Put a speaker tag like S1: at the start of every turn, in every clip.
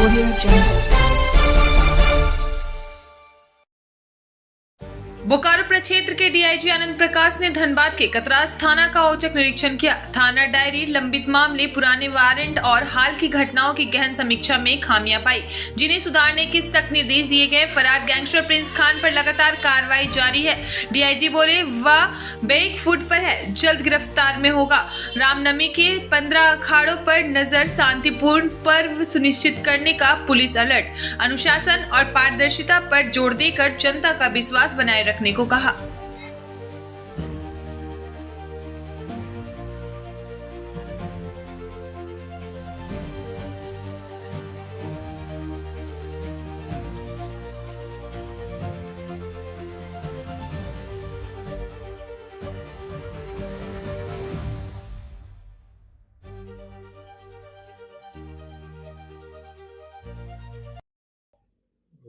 S1: Audio Jungle.
S2: Bokaro प्रक्षेत्र के DIG Anand Prakash ने धनबाद के कतरास थाना का औचक निरीक्षण किया। थाना डायरी, लंबित मामले, पुराने वारंट और हाल की घटनाओं की गहन समीक्षा में खामियां पाई, जिन्हें सुधारने के सख्त निर्देश दिए गए। फरार गैंगस्टर प्रिंस खान पर लगातार कार्रवाई जारी है। डीआईजी बोले, वह बैक फुट पर है, जल्द गिरफ्तार में होगा। रामनवमी के 15 अखाड़ों पर नजर, शांतिपूर्ण पर्व सुनिश्चित करने का पुलिस अलर्ट। अनुशासन और पारदर्शिता पर जोर देकर जनता का विश्वास बनाए रखने को कहा।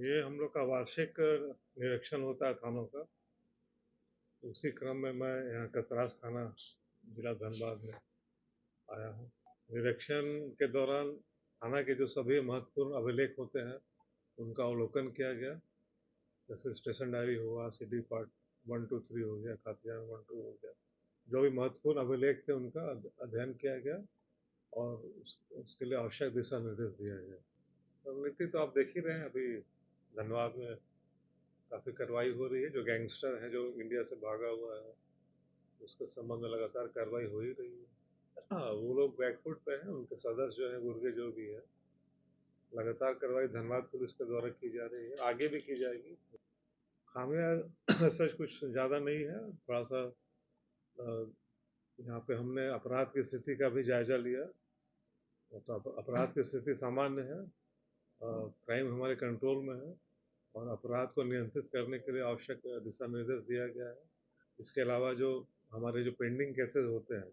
S3: ये हम लोग का वार्षिक निरीक्षण होता है थानों का। उसी क्रम में मैं यहाँ कतरास थाना जिला धनबाद में आया हूँ। निरीक्षण के दौरान थाना के जो सभी महत्वपूर्ण अभिलेख होते हैं उनका अवलोकन किया गया। जैसे स्टेशन डायरी हुआ, CD पार्ट 1, 2, 3 हो गया, खातियान 1, 2 हो गया। जो भी महत्वपूर्ण अभिलेख थे उनका अध्ययन किया गया और उसके लिए आवश्यक दिशा निर्देश दिया गया। रणनीति तो आप देख ही रहे हैं, अभी धनबाद में काफ़ी कार्रवाई हो रही है। जो गैंगस्टर है जो इंडिया से भागा हुआ है उसके संबंध में लगातार कार्रवाई हो ही रही है। हाँ, वो लोग बैकफुट पे हैं, उनके सदस्य जो है, गुर्गे जो भी है, लगातार कार्रवाई धनबाद पुलिस के द्वारा की जा रही है, आगे भी की जाएगी। खामियां सच कुछ ज़्यादा नहीं है। थोड़ा सा यहाँ पे हमने अपराध की स्थिति का भी जायजा लिया, तो अपराध की स्थिति सामान्य है, क्राइम हमारे कंट्रोल में है और अपराध को नियंत्रित करने के लिए आवश्यक दिशा निर्देश दिया गया है। इसके अलावा जो हमारे जो पेंडिंग केसेस होते हैं,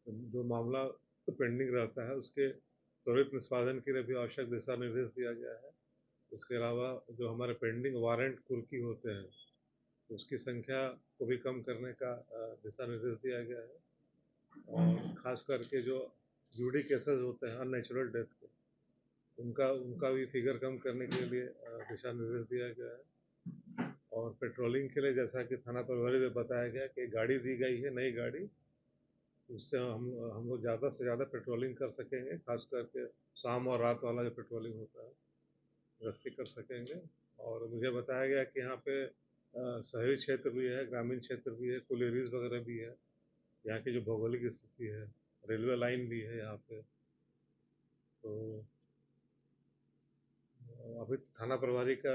S3: जो मामला पेंडिंग रहता है, उसके त्वरित निष्पादन के लिए भी आवश्यक दिशा निर्देश दिया गया है। इसके अलावा जो हमारे पेंडिंग वारंट कुर्की होते हैं उसकी संख्या को भी कम करने का दिशा निर्देश दिया गया है। और ख़ास करके जो ड्यूटी केसेस होते हैं अननेचुरल डेथ के, उनका भी फिगर कम करने के लिए दिशा निर्देश दिया गया है। और पेट्रोलिंग के लिए जैसा कि थाना प्रभारी ने बताया गया कि गाड़ी दी गई है, नई गाड़ी, उससे हम लोग ज़्यादा से ज़्यादा पेट्रोलिंग कर सकेंगे। खास करके शाम और रात वाला जो पेट्रोलिंग होता है गश्ती कर सकेंगे। और मुझे बताया गया कि यहाँ पे शहरी क्षेत्र भी है, ग्रामीण क्षेत्र भी है, कुलेरीज वगैरह भी है। यहाँ की जो भौगोलिक स्थिति है, रेलवे लाइन भी है यहाँ पे, तो अभी थाना प्रभारी का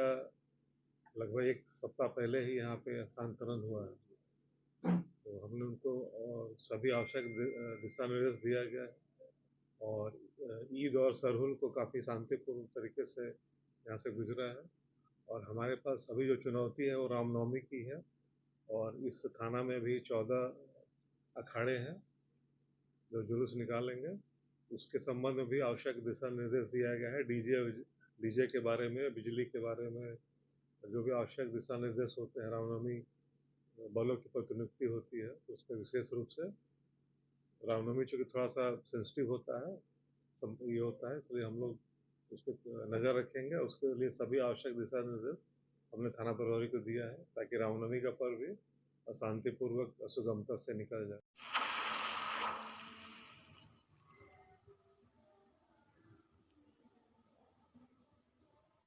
S3: लगभग 1 सप्ताह पहले ही यहाँ पे हस्तांतरण हुआ है, तो हमने उनको सभी आवश्यक दिशा निर्देश दिया गया है। और ईद और सरहुल को काफ़ी शांतिपूर्ण तरीके से यहाँ से गुजरा है। और हमारे पास अभी जो चुनौती है वो रामनवमी की है और इस थाना में भी 14 अखाड़े हैं जो जुलूस निकालेंगे। उसके संबंध में भी आवश्यक दिशा निर्देश दिया गया है। डीजे के बारे में, बिजली के बारे में जो भी आवश्यक दिशा निर्देश होते हैं, रामनवमी बलों की प्रतिनियुक्ति होती है, तो उसमें विशेष रूप से रामनवमी चूँकि थोड़ा सा सेंसिटिव होता है, ये होता है, इसलिए हम लोग उस पर नज़र रखेंगे। उसके लिए सभी आवश्यक दिशा निर्देश हमने थाना प्रभारी को दिया है ताकि रामनवमी का पर्व भी शांतिपूर्वक सुगमता से निकल जाए।